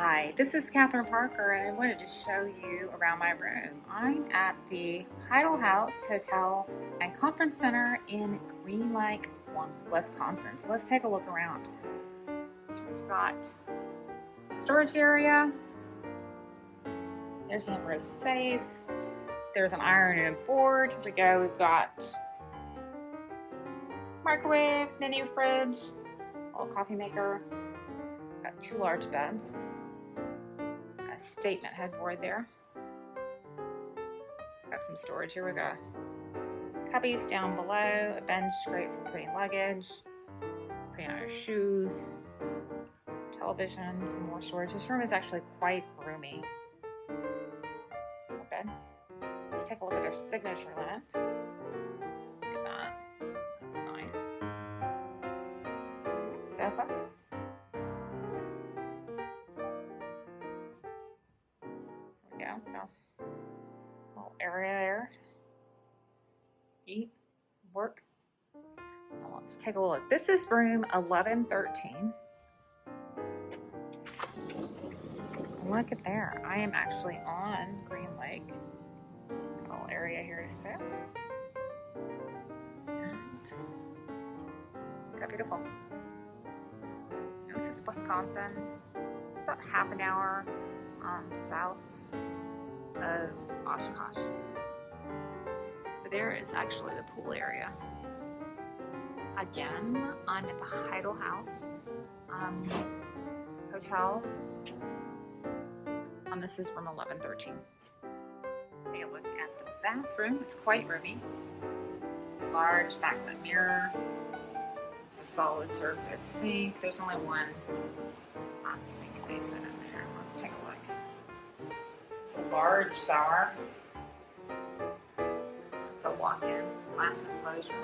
Hi, this is Catherine Parker, and I wanted to show you around my room. I'm at the Heidel House Hotel and Conference Center in Green Lake, Wisconsin. So let's take a look around. We've got storage area. There's an roof safe. There's an iron and board. Here we go. We've got microwave, mini fridge, a little coffee maker. Got two large beds. A statement headboard there. Got some storage here. We got cubbies down below, a bench great for putting luggage, putting on your shoes, television, some more storage. This room is actually quite roomy. More bed. Let's take a look at their signature limit. Look at that. That's nice. Sofa. There we go. Little area there. Eat, work. Now let's take a look. This is room 1113. Look at there. I am actually on Green Lake. Little area here to sit. And look how beautiful. This is Wisconsin. It's about half an hour south of Oshkosh. But there is actually the pool area. Again, I'm at the Heidel House Hotel. This is from 1113. Take a look at the bathroom. It's quite roomy. Large backlit mirror. It's a solid surface sink. There's only one sink basin in there. Let's take a look. It's a large shower. It's a walk-in glass enclosure.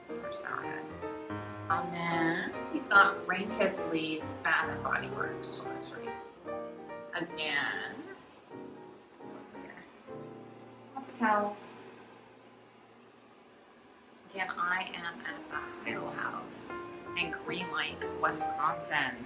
Large shower head. And then you've got Rain-Kissed Leaves Bath and Body Works toiletries. Again, lots of towels. Again, I am at the Heidel House in Green Lake, Wisconsin.